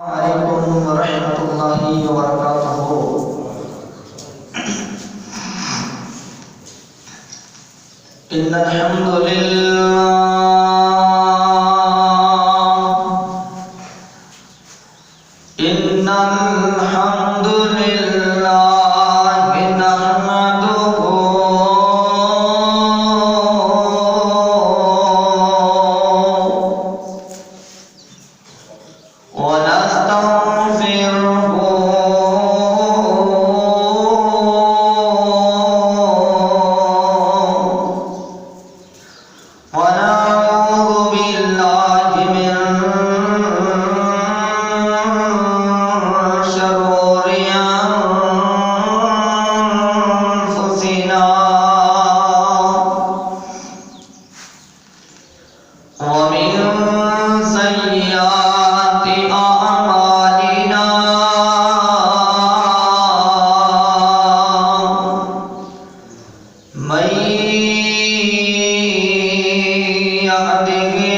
Assalamualaikum warahmatullahi wabarakatuh. Innal hamdulillah nahmaduhu wa nastaghfiruhu wa na'udzu billahi min shururi anfusina wa min sayyiati a'malina. Man yahdihillahu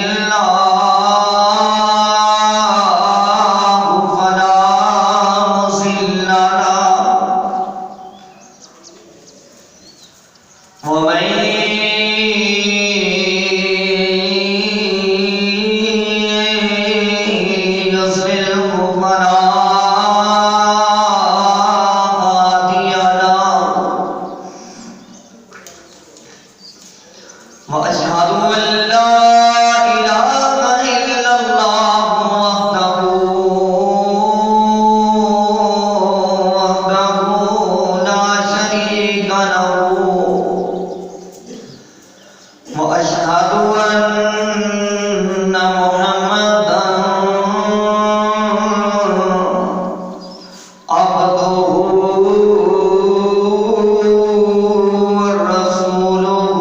fala mudilla lahu wa man yudlilhu fala hadiya lahu. Wa ashhadu an la ilaha illallah wahdahu la sharika lahu wa ashhadu anna Muhammadan abduhu wa rasuluhu.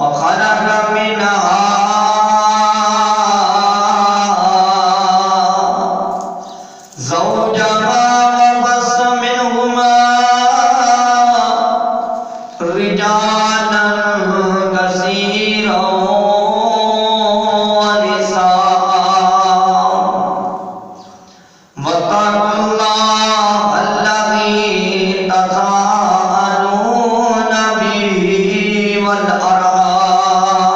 وخلق منها زوجها وبث منهما رجالا كثيرا ونساء. واتقوا الله الذي تساءلون به والأرحام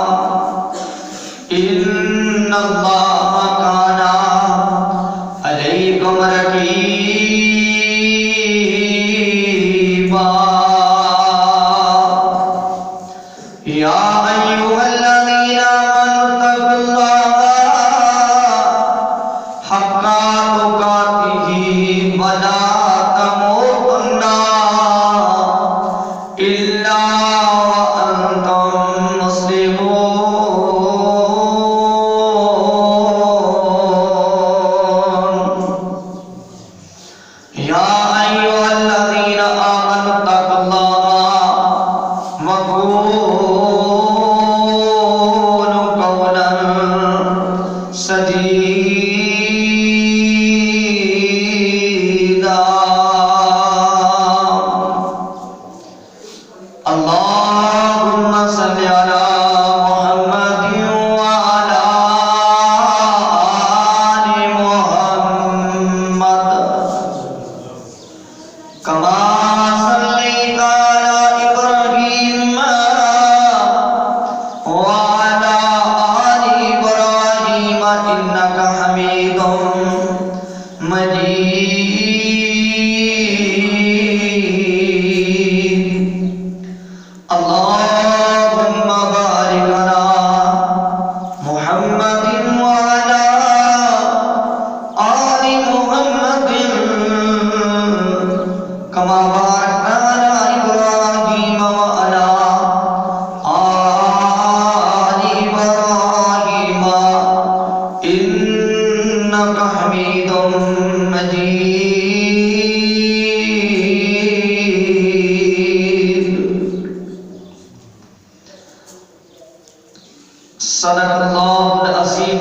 صدق اللہ العظیم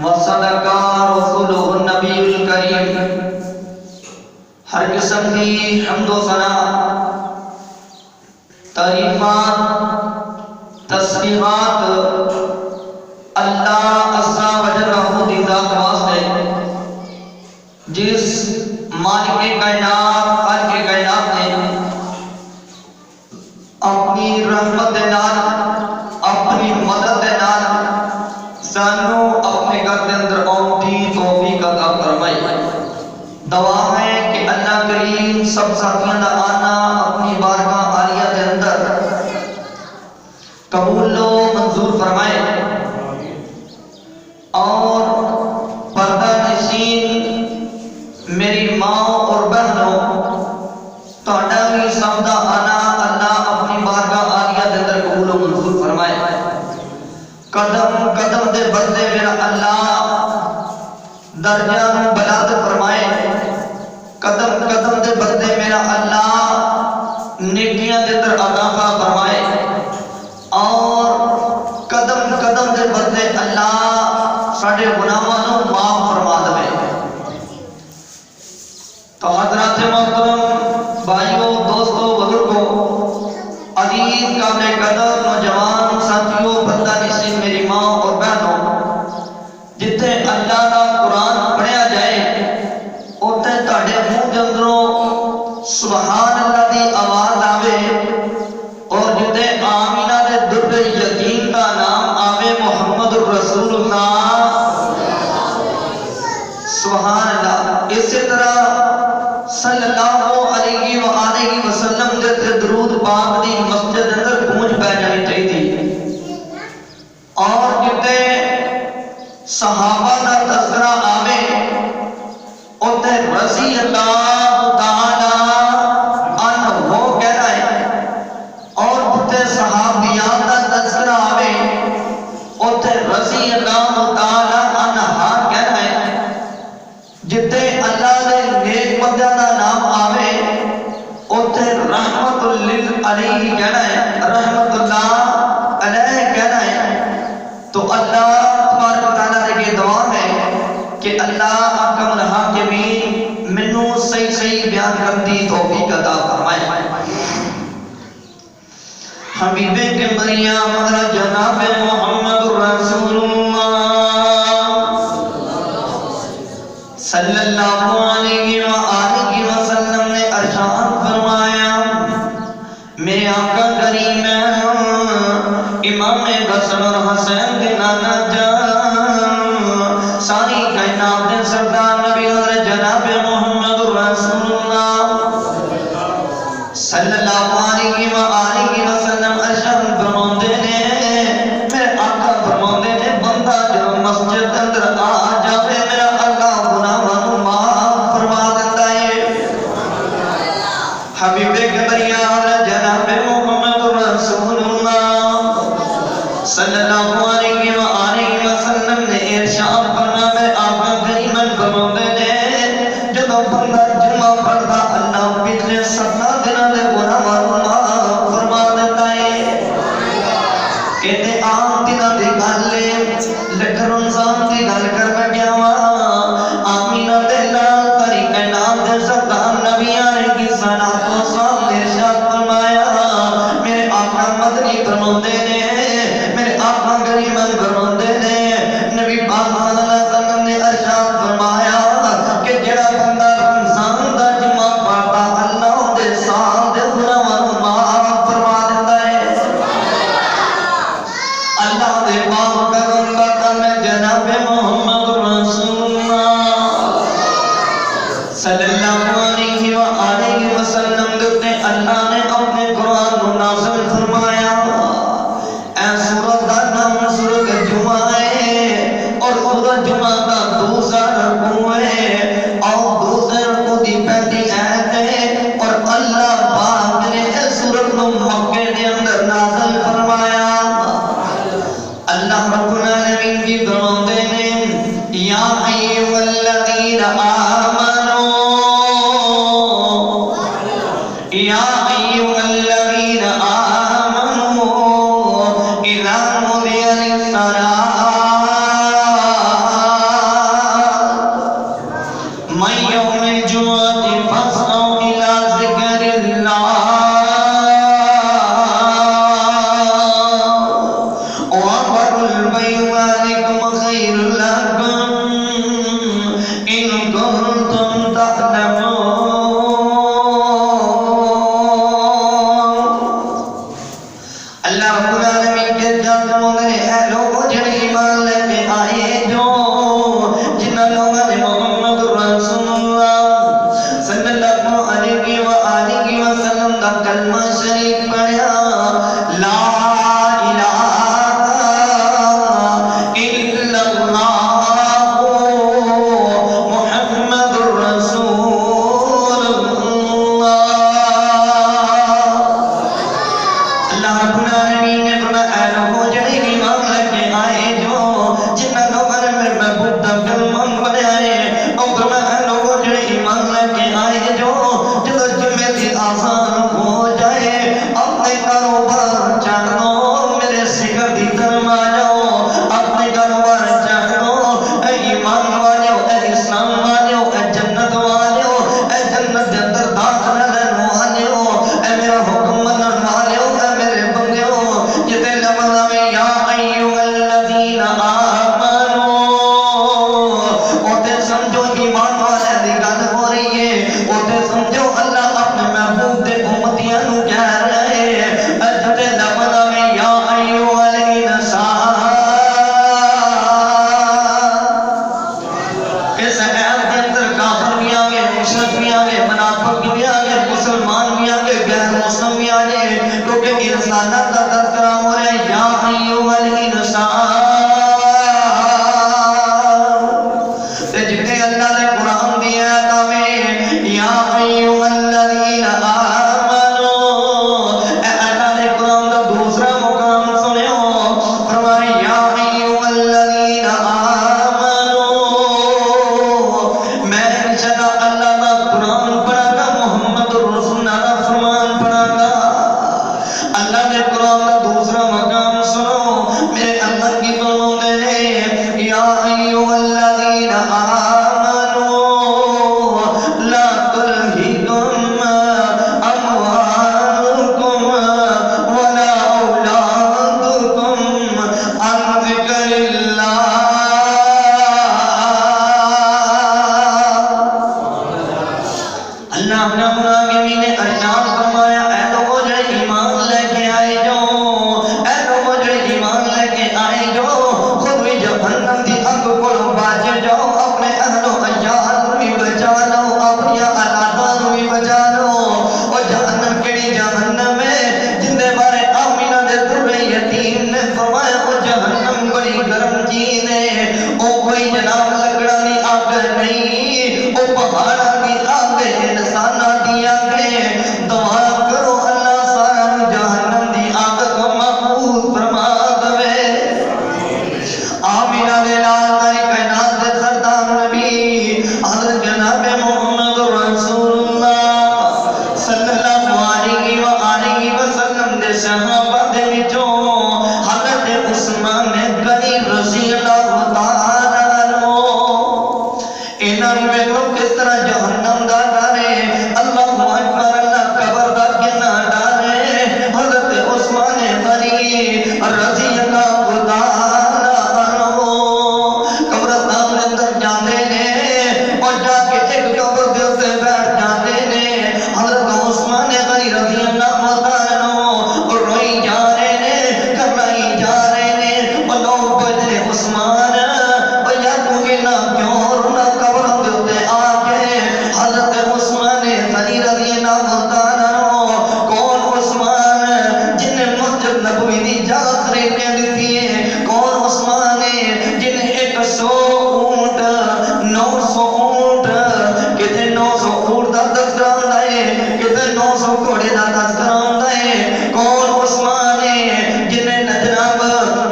وصدق رسولہ النبی الکریم۔ ہر قسم کی حمد و ثنا، تعریفات، تسبیحات اللہ عز و جل کی ذات واسطے، جس مالک کائنات خالق کائنات نے اپنی رحمت نال، اپنی مدد نال سانو اپنے گھر کے اندر آن کی توفیق عطا فرمائی۔ دعا ہے کہ اللہ کریم سب ساتھیاں دا آنا اپنی بارگاہ عالیہ کے اندر قبول و منظور فرمائے، اور پردہ نشین میری ماں اور بہنوں تہاڈا بھی سب دا آنا اللہ اپنی بارگاہ عالیہ کے اندر قبول و منظور فرمائے۔ قدم قدم دے بدلے میرا اللہ درجہ بلند فرمائے، قدم قدم دے بدلے میرا اللہ نیکیاں دے اندر اضافہ فرمائے، اور قدم قدم دے بدلے اللہ ساڈے گناہاں نوں معاف فرما دے۔ تو حضرات محترم بھائیوں، دوستوں، بزرگوں، عزیز قابل قدر نوجوان ساتھیوں، بندہ نشین میری ماں اور بہنوں، جتھے اللہ کا قرآن پڑھیا جائے اوتھے تہاڈے منہ دے اندروں سبحان اللہ دی آواز آوے، اور جتھے آمینہ دے در یتیم کا نام آوے محمد رسول اللہ سبحان اللہ۔ اسی طرح صلی اللہ علیہ وآلہ وسلم دے درود پاک دی مسجد اندر گونج پہ جانی چاہیے، اور جتے صحابہ دا تذکرہ آوے اوتے رضی اللہ تعالی عنہ کہنا ہے، اور جتے صحابیات دا تذکرہ آوے اوتے رضی اللہ تعالی عنہ کہنا ہے، جتے اللہ دے نیک بندیاں دا نام آوے اوتے رحمت علیہ کہنا ہے، رحمت اللہ علیہ کہنا ہے۔ تو اللہ تبارک و تعالیٰ نے یہ دعا ہے کہ اللہ احکم الحاکمین منوں صحیح صحیح بیان کرتی توفیق عطا فرمائے۔ حبیب کے مریم جناب محمد رسول اللہ صلی اللہ علیہ وآلہ وسلم نے ارشاد فرمایا، میرے آقا کریم امام حسن اور حسین کے نانا جان ساری کائنات کے سردار نبی حضرت جناب محمد رسول اللہ صلی اللہ علیہ وآلہ وسلم ارشاد فرماتے ہیں، میرے آقا فرماتے ہیں بندہ جو مسجد اندر آ جاوے میرا اللہ گناہاں نوں معاف فرما دیتا ہے۔ حبیب کے مریم جناب محمد رسول اللہ صلی اللہ علیہ وآلہ وسلم نے ارشاد فرمایا، میں آقا کریم فرماتے ہیں جب بندہ جمعہ پڑھتا اللہ پچھلے 7 دنوں دے گناہاں نوں معاف فرما دیتا ہے۔ کہتے عام دنوں دی گل ہے، لیکن رمضان دی گل کر گیا وا آمینہ دے لال تاری کائنات دے سردار نبی علیہ الصلوۃ والسلام نے ارشاد فرمایا، میرے آقا مدنی فرماتے ہیں، میرے آقا کریم فرماتے ہیں، نبی پاک صلی اللہ علیہ وسلم نے ارشاد فرمایا کہ جڑا بندہ رمضان دا جمعہ پڑھتا اللہ دے سال دے گناہاں نوں معاف فرما دیتا ہے۔ اللہ دے پاک پیغمبر نے جناب محمد رسول اللہ صلی اللہ علیہ وآلہ وسلم دے اللہ نے اپنے قرآن کو نازل فرمایا، اے سورۃ دا نام سورۃ جمعہ ہے، اور سورۃ جمعہ کا دوسرا رکوع ہے، اور دوسرے رکوع دی پہلی آیت ہے، اور اللہ پاک نے اس سورۃ کو مکے دے اندر نازل فرمایا۔ اللہ رب العالمین کی فرماتے ہیں، یا ایھا الذین آمنوا یا ایھا الذین آمنوا اذا نودی بأيمانكم خير لكم إن كنتم تعلمون اللہ رب العالمین کے جانوں میں اے لوگوں جن ایمان لے کے آئے جو جن لوگوں نے محمد رسول اللہ صلی اللہ علیہ وآلہ وسلم کا کلمہ شریف پڑھا لا الہ الا اللہ محمد رسول اللہ اللہ رب العالمین نے فرمایا اے لوگوں جن ایمان لے کے آئے جو جن لوگوں نے میرے محبوب کا کلمہ پڑھا ہے اور فرمایا اے لوگوں جن ایمان لے کے آئے جو جدو جمعے کی آسان ہو جائے اپنے کاروبار چاہ دو میرے سکر دی طرف آ جاؤ اپنے کاروبار چاہ دو اے ایمان والےو اے اسلام والےو اے جنت والےو اے جنت دے اندر داخل رہنے والےو اے میرا حکم منن والےو اے میرے بندیو یہ تے لفظ میں یا ایھا الذین آمنو اوتے سمجھو ایمان والے دی گل ہو رہی ہے اوتے سمجھو اللہ اپنے محبوب دے امتیاں نو کہہ رہے ہیں اجتے لفظ میں یا ایھا الانسان اس آیت کے اندر کافر بھی آگے مشرک بھی آگے منافق بھی آگے مسلمان بھی آگے غیر مسلم بھی آگے کیونکہ انسانات کا تذکرہ ہو رہا ہے یا ایھا الانسان جتنے اللہ نے قرآن دیا ہے یا ایھا الذین آمنو اے اللہ نے قرآن کا دوسرا مقام سنو فرمایا یا ایھا الذین آمنو میں انشاءاللہ اللہ کا قرآن پڑھا گا محمد رسول اللہ کا فرمان پڑھا گا اللہ نے قرآن کا دوسرا مقام سنو میرے اللہ کی بولوں نے یا ایھا الذین آمنو لا تلہکم اموالکم ولا اولادکم عن ذکر اللہ اللہ اپنا مناظرین نے ارشاد فرمایا اے لوگوں جو ایمان لے کے آئے جو اے لوگوں جو ایمان لے کے آئے جو خود بھی جہنم دی آگ کو بچ جاؤ اپنے اہل و عیال بھی بچا لو اپنی اولاد بھی بچا لو اور جہنم کیڑی جہنم ہے جن دے بارے آمینہ دے در یتیم نے فرمایا وہ جہنم بڑی گرم چیز ہے وہ کوئی جناب لکڑا دی آگ نہیں وہ پہاڑا دی آگ انسانہ دی آگ دعا کرو اللہ سارا جہنم دی آگ کو محفوظ فرما دے آمینہ دے لال دائی کائنات دے سردار نبی حضرت جناب محمد رسول اللہ صلی اللہ علیہ وآلہ وسلم دے صحابہ دے وچوں حضرت عثمان غنی رضی اللہ تعالی عنہ انہاں نوں ویکھو کس طرح جہنم دا ڈر ہے اللہ اکبر اللہ قبر دا کتنا ڈر ہے حضرت عثمان غنی رضی اللہ تعالی عنہ قبرستان دے اندر جاندے نے اور جا کے ایک قبر دے اوتے بیٹھ جاندے نے حضرت عثمان غنی رضی اللہ تعالی عنہ اور روئی جا رہے نے کرنائی جا رہے نے اور لوگ پوچھتے عثمان اور یا تو نہ کیوں رونا قبر دے اوتے آ کے حضرت عثمان غنی رضی اللہ تعالی عنہ کون عثمان جن نے مسجد نبوی دی جا خریدنے دیتی ہے کون عثمان جن 100 اونٹ 900 اونٹ کتے 900 اونٹ دا تذکرہ ہوندا ہے کتے 900 گھوڑے دا تذکرہ ہوندا ہے کون عثمان جن نے جناب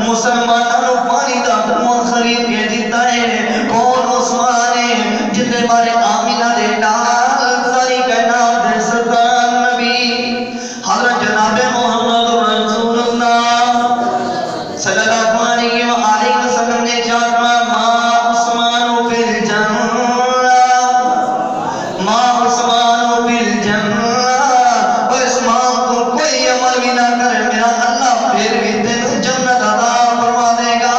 مسلمانوں نوں پانی دا کنواں خرید کے دیتا ہے کون عثمان جن نے بارے آمینہ دے لال ساری کائنات دے سردار نبی حضرت جناب محمد رسول اللہ صلی اللہ علیہ وآلہ وسلم نے ارشاد ما عثمان فی الجنہ ما عثمان فی الجنہ اور عثمان تو کوئی عمل بھی نہ کرے میرا اللہ پھر بھی تینوں جنت عطا فرما دے گا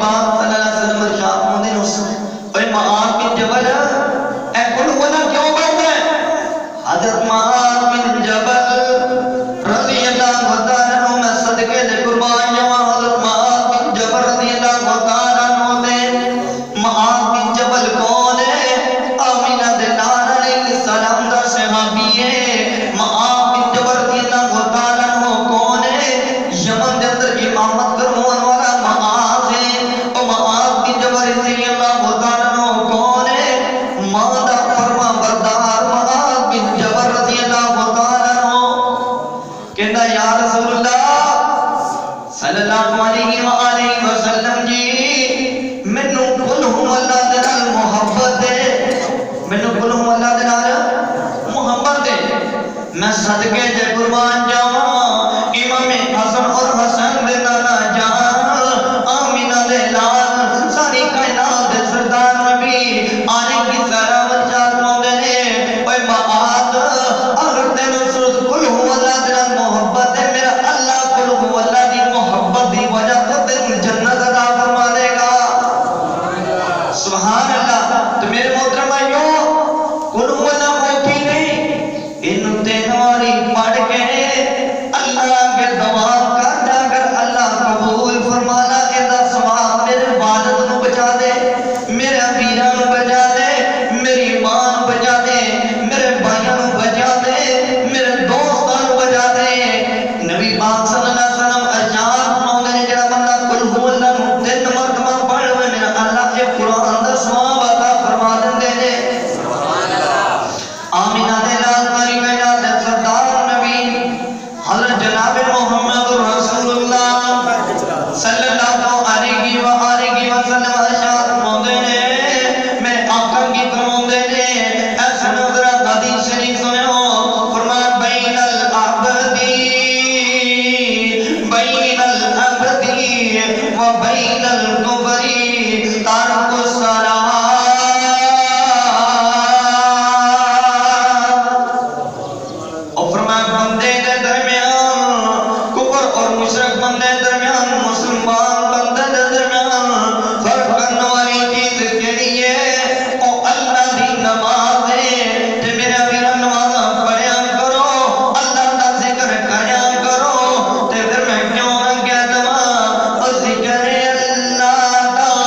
پاک صلی اللہ علیہ وسلم ارشاد فرماتے ہیں اے معاذ بن جبل اے کل ہونا کیوں بنتا ہے؟ حضرت معاذ بن جبل رضی اللہ تعالیٰ عنہ میں صدقے دے قربان جاواں حضرت معاذ بن جبل رضی اللہ تعالیٰ عنہ دے معاذ بن جبل کون ہے؟ آمینہ دے نال علیہ السلام دا صحابی ہے معاذ بن جبل رضی اللہ تعالیٰ عنہ کون ہے؟ یمن دے اندر امامت کروانے والا معاذ ہے اور معاذ بن جبل رضی اللہ تعالیٰ عنہ کون ہے؟ ماں دا فرما بردار معاذ بن جبل رضی اللہ تعالیٰ عنہ کہنا یا رسول اللہ صلی اللہ علیہ وآلہ وسلم جی مینوں کل ہوں اللہ دے نال محبت ہے مینوں کل ہوں اللہ دے نال محبت ہے میں صدقے دے قربان جاواں امام حسن اور حسن دے نانا جان آمینہ دے لال ساری کائنات دے سردار نبی آنے کی سلام چار موندے نے اے معاذ اگر تینوں سرد کل ہوں اللہ دے نال محبت ہے میرا اللہ کل ہوں اللہ دی محبت دی وجہ تو تینوں جنت عطا فرما دے گا سبحان اللہ تو میرے محترم بھائیو کل ہوں اللہ موکی نہیں انہوں تینواری پڑھ کے اللہ کے دعا کرنا اگر اللہ قبول فرمانا اندہ سواب میرے والد نو بچا دے میرے امینہ نو بچا دے میری ماں نو بچا دے میرے بھائیوں نو بچا دے میرے دوستوں نو بچا دے نبی پاک صلی اللہ علیہ وسلم ارشاد فرماتے ہیں جڑا بندہ قل ہو اللہ نو 3 مرتبہ پڑھ لے میرا اللہ کے قرآن دا ثواب عطا فرما دیندے نے آمینہ دے لال ماری کائنات دے سردار نبی حضرت جناب محمد رسول اللہ صلی اللہ علیہ وآلہ وسلم ارشاد فرماتے ہیں میں آقا کی فرماتے ہیں ایسا نظرہ حدیث شریف سنو فرمایا بین العبد و بین الکفر ترک الصلاۃ اور فرمایا بندے دے درمیان کفر اور مشرک بندے درمیان مسلمان بندے دے درمیان فرق کرنے والی چیز کیڑی ہے او اللہ دی نماز ہے تے میرا ویرا نماز پڑھیا کرو اللہ دا ذکر کریا کرو تے پھر میں کیوں نہ کہہ دواں او ذکر اللہ دا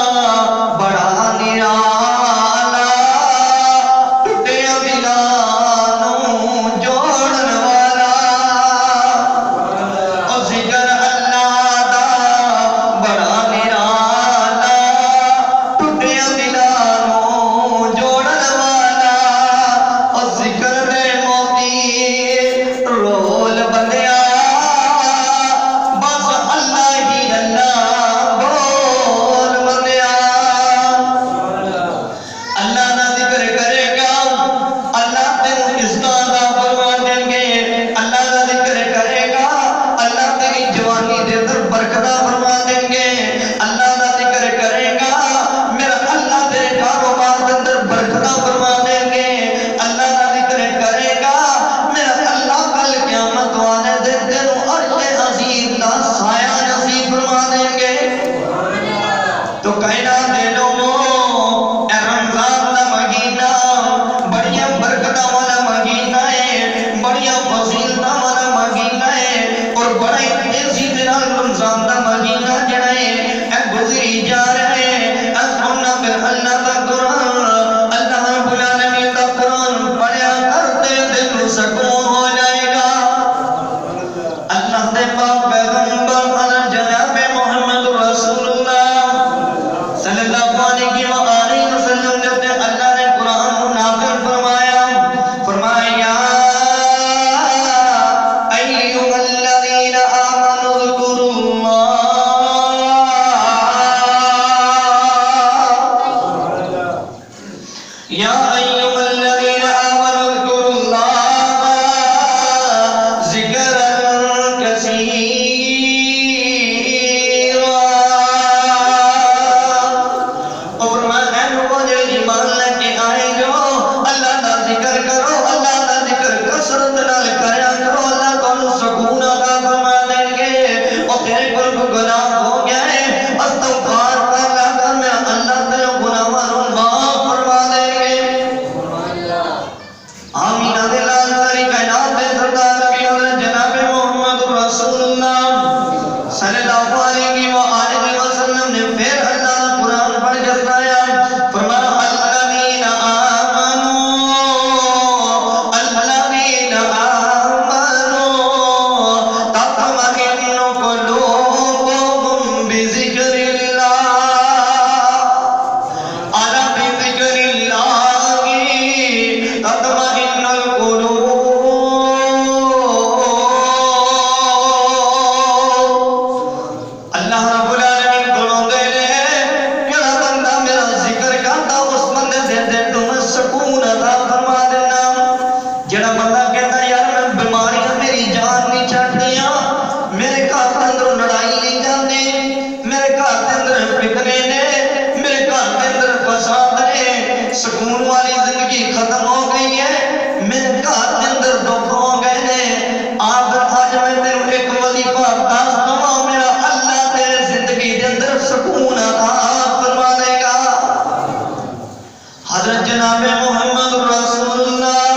جناب محمد رسول اللہ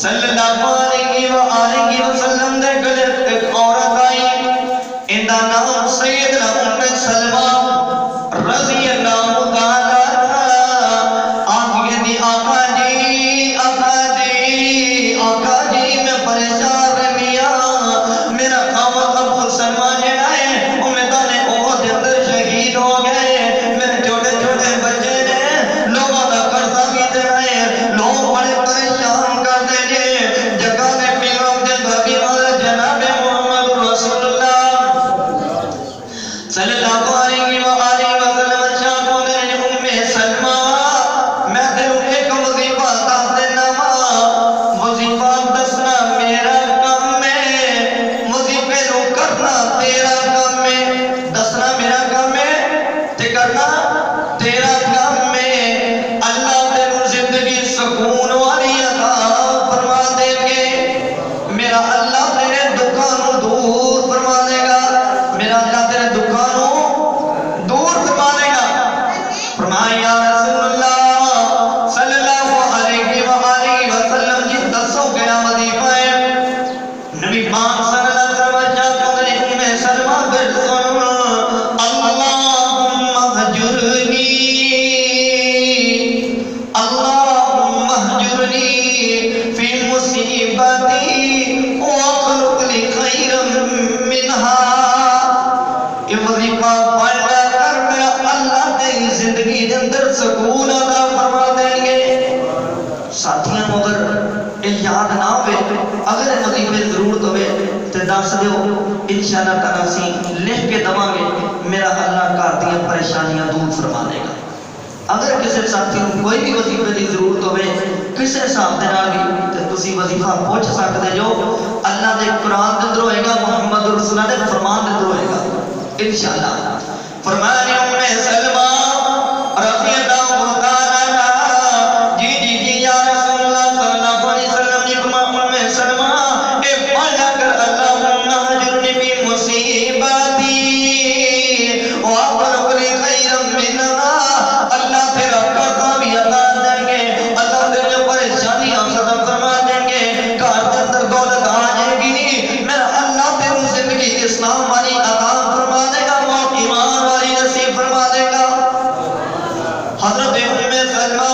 صلی اللہ علیہ وآلہ وسلم دے گلے ایک عورت آئی، اندہ نام سیدنا ام سلمہ رضی اللہ تعالیٰ آگے دی آقا جی میں پریشان رہیا، میرا خامد ابو سلمہ جڑا ہے وہ میدان احد دے اندر شہید ہو گئے، میرے چھوٹے چھوٹے بچے نے لوگوں کا قرضہ بھی دے رہے، لوگ بڑے پریشان کر دے جے جگہ میں پیغام دے بابی اور جناب محمد رسول اللہ صلی اللہ علیہ وآلہ وسلم شاہ کو میرے ام سلمہ میں تیروں ایک وظیفہ دس دینا وظیفہ دسنا میرا کام ہے، وظیفے نو کرنا تیرا کام ہے، دسنا میرا کام ہے تے کرنا تیرا کام ہے۔ اللہ تیروں زندگی سکون والی عطا فرما دے گے، میرا اللہ تیرے دکھوں دور فرما دے گا، میرا اللہ تیرے دکھوں دور فرما دے گا۔ فرمایا یا رسول اللہ صلی اللہ علیہ وآلہ وسلم جی دسو کیا وظیفہ ہے؟ نبی پاک صلی اللہ علیہ وسلم ام سلمہ پھر سن، اللہم اہجرنی فی مصیبتی واخلق لی خیرا منہا۔ یہ وظیفہ پڑھ کر میرا اللہ تیری زندگی کے اندر سکون عطا فرما دیں گے۔ ساتھیاں اگر یہ یاد نہ ہوئے، اگر یہ وظیفے ضرورت ہوئے تو دس دیو، انشاءاللہ تعالیٰ سی لکھ کے دواں گے، میرا اللہ گھر دیا پریشانیاں دور فرما دے گا۔ اگر کسی ساتھی کو کوئی بھی وظیفے کی ضرورت ہوئے کسی حساب دے نال بھی تو تسی وظیفہ پوچھ سکتے جو، اللہ دے قرآن دے اندر ہوئے گا، محمد رسول اللہ دے فرمان دے اندر ہوئے گا انشاءاللہ۔ فرمایا ام سلمہ رضی اللہ تعالیٰ جی یا رسول اللہ صلی اللہ علیہ وسلم جی ام سلمہ اے پڑھا کر اللہم اہجرنی فی مصیبتی واخلق لی خیرا منہا، اللہ تیرا قرضہ بھی ادا دیں گے، اللہ تیرے پریشانیاں ختم فرما دیں گے، گھر کے اندر دولت آ جائے گی، میرا اللہ تیرے زندگی اسلام والی عطا فرما دے گا، موت ایمان والی نصیب فرما دے گا۔ حضرت ام سلمہ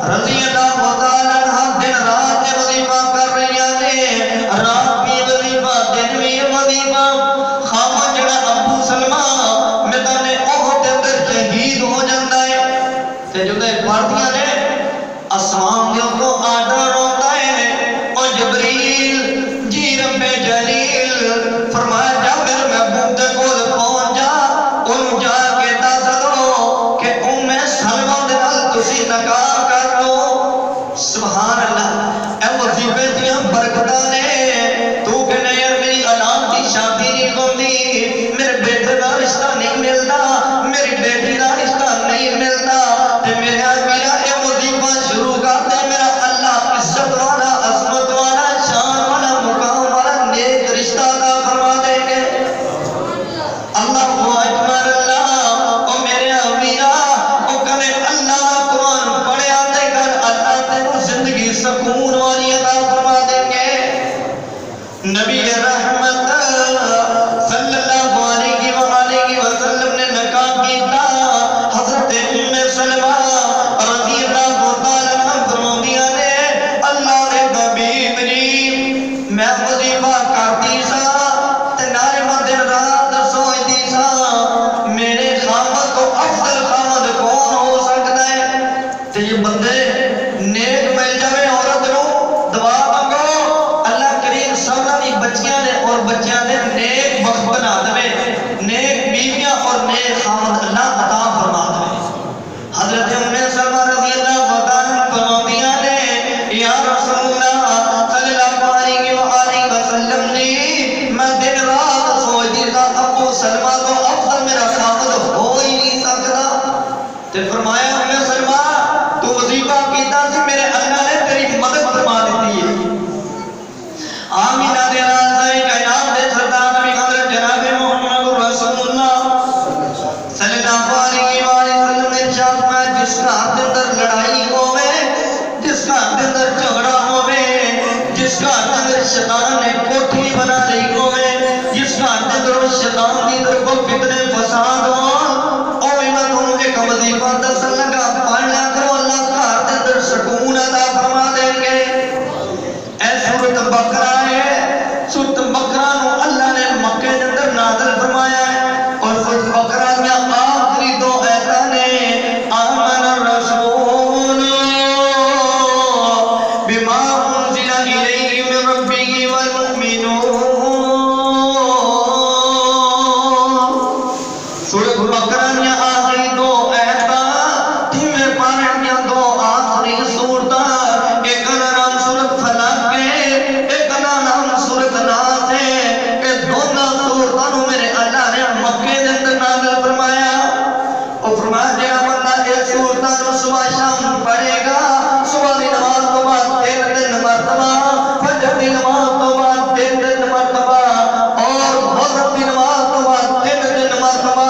رضی اللہ تعالیٰ عنہ دن رات میں وظیفہ کر رہی ہیں، رات بھی وظیفہ دن بھی وظیفہ۔ خامد جڑا ابو سلمہ میدان احد دے اندر شہید ہو جاتا ہے تے جدے پڑھدیاں نے آسمان دے کو آرڈر ہوتا ہے، او جبریل جی رب جلیل فرمایا جا میرے محبوب دے کول پہنچ جا، ان جا کے دس دو کہ ام سلمہ دے نال تسی نکاح کر لو۔ سبحان اللہ، اے وظیفے دیاں برکتاں نے، تو کہنے یار میری اولاد دی شادی نہیں ہوندی، میرے بیٹے دا رشتہ نہیں ملتا، میری بیٹی دا رشتہ نہیں ملتا، تے میرا اے وظیفہ شروع کر دے، میرا اللہ عزت والا عظمت والا شان والا مقام والا نیک رشتہ عطا فرما دیں گے۔ اللہ اکبر اللہ، او میرے امیرہ او کنے اللہ کا قرآن پڑھیا دے کر اللہ تیروں زندگی سکون والی عطا فرما دیں گے۔ نبی رحمت صلی اللہ علیہ وآلہ وسلم نے نکاح کیتا، حضرت ام سلمہ رضی اللہ تعالیٰ عنہ فرماندیاں نے اللہ دے حبیب جی میں وظیفہ کرتی سا تے نالے میں دن رات سوچتی سا میرے خامد کو افضل خامد کون ہو سکتا ہے، تے یہ بندے نیک مل جاوے عورت نو دعا مانگو اللہ کریم سبھاں دی بچیاں نے اور بچیاں نے نیک وقت بنا دے، نیک بیویاں اور نیک خامد اللہ عطا فرما دے۔ حضرت ام سلمہ رضی اللہ تعالیٰ فرماندیاں نے یا رسول اللہ صلی اللہ علیہ وآلہ وسلم نے میں دن رات سوچتی تھا ابو سلمہ کو افضل میرا خامد ہو ہی نہیں سکتا، تے فرمایا ام سلمہ تو وظیفہ کیتا سی میرے اللہ نے تیری مدد فرما دیتی ہے۔ آمینہ دے رازائی کائنات دے سردار نبی حضرت جناب محمد رسول اللہ صلی اللہ علیہ وآلہ وسلم نے ارشاد فرمایا جس کا اندر لڑائی ہو بکرا یا آخری دو ایتا تیمے پارنیاں دو آخری صورتا ایک نام صورت فلق کے ایک نام صورت ناس ہے کہ دونوں صورتوں میرے اللہ نے مکے دے اندر نازل فرمایا اور فرمایا جہاں بندہ ایک صورتوں صبح شام پڑھے گا صبح دی نماز تو بعد 3 مرتبہ فجر دی نماز تو بعد 3 مرتبہ اور مغرب دی نماز تو بعد 3 مرتبہ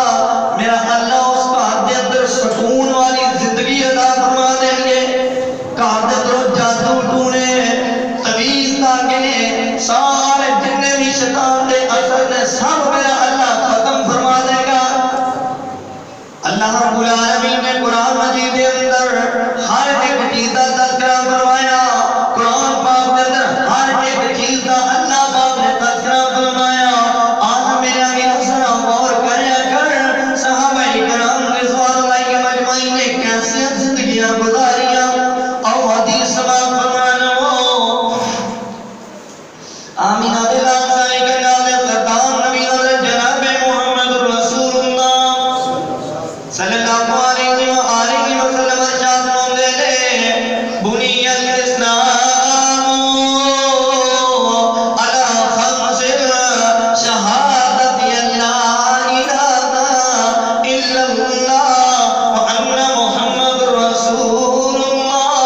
میرا اللہ اس کا دے اندر سکون والی زندگی عطا فرما دیں گے کہاں دے اندر جادو ٹونے تویز تاکے سارے جننے بھی شیطان دے اثر نے سب میرا اللہ ختم فرما دے گا اللہ رب العالمین نے قرآن مجید کے اندر ہر ایک چیز کا تذکرہ فرمایا قرآن پاک کے اندر ہر ایک چیز کا اللہ پاک نے تذکرہ فرمایا آج میرے امیر ذرا غور کریا کر صحابہ کرام رضوان اللہ کے مجمعین نے کیسے زندگیاں گزاریاں اور حدیث سماعت فرمانا ہو آمینہ دلان سائی کے نام سردار نبی حضرت جناب محمد رسول اللہ صلی اللہ علیہ وآلہ وسلم ارشاد فرماتے ہیں بنی الاسلام علی خمس شہادت اللہ الہ الا اللہ وان محمد رسول اللہ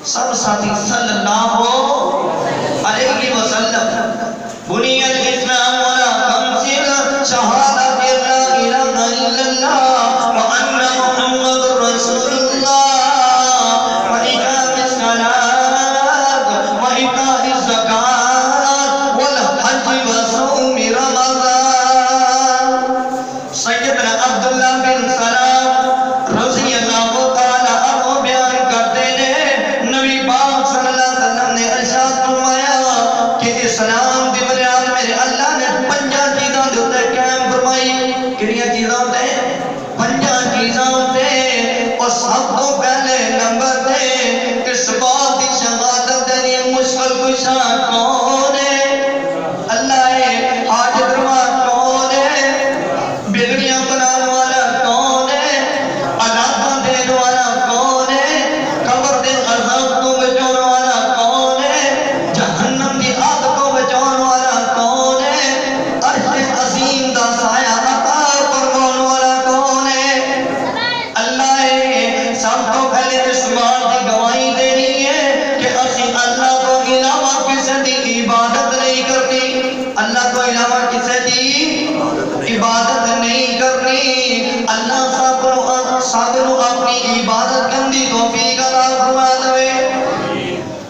سب ساتھی صلی اللہ علیہ وسلم بنی الاسلام علی خمس شہادت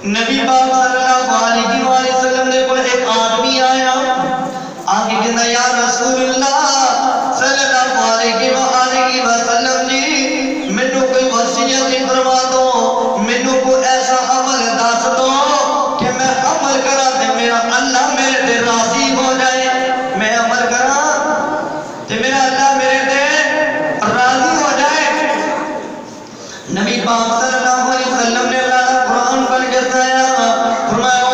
نبی پاک صلی اللہ علیہ وسلم نے کوئی ایک آدمی آیا آگے کہنا یا رسول اللہ صلی اللہ علیہ وسلم جی منو کوئی وصیت فرما دو منو کوئی ایسا عمل دس دو کہ میں عمل کرا تے میرا اللہ میرے تے راضی ہو جائے میں عمل کرا تے میرا اللہ میرے تے راضی ہو جائے نبی پاک صلی اللہ علیہ وسلم نے اللہ قرآن پڑھ کے سنایا فرمایا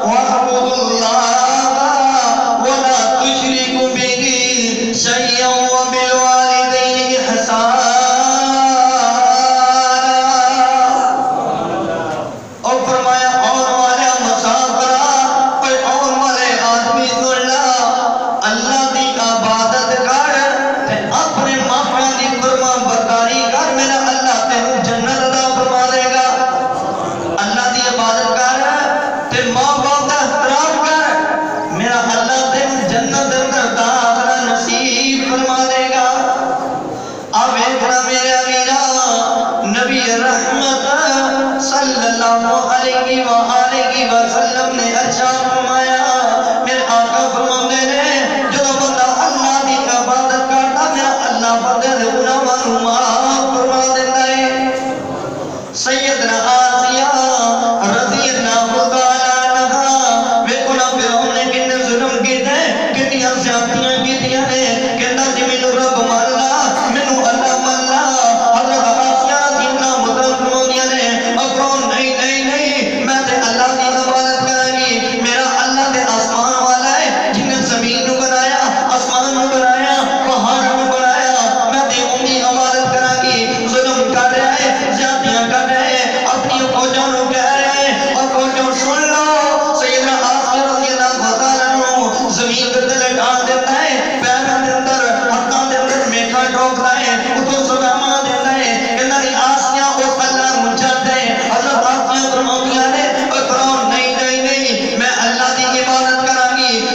وَعْبُدُ اللَّهَ وَلَا تُشْرِكُ بِهِ شَيْئًا وَبِالْوَالِدَيْنِ إِحْسَانًا اور فرمایا اور والے مسافرہ اور والے آدمی سن لا اللہ دی عبادت کر تے اپنے ماں باپ دی فرما برداری کر میرا اللہ تینوں جنت عطا فرما دے گا اللہ دی عبادت کر تے ماں باپ دا احترام کر میرا اللہ تینوں جنت اندر داخلہ نصیب فرما دے گا اب ایکنا میرے امیرہ نبی رحمت صلی اللہ علیہ وآلہ وسلم نے ارشاد فرمایا میرے آقا فرماتے ہیں جو بندہ اللہ کی عبادت کرتا میرا اللہ بندے دے گناہ معاف فرما دیتا ہے سیدنا آسیہ رضی اللہ تعالیٰ عنہا میں گناہ فرعون نے کتنے ظلم کیتے کتنی زیادتیاں کیتیاں نے کہتا جی مینوں رب مان لا مینوں اللہ مان لا حضرت آسیہ رضی اللہ فرماندیاں نے فرعون نہیں میں تے اللہ کی عبادت کریں گی میرا اللہ تے آسمان والا ہے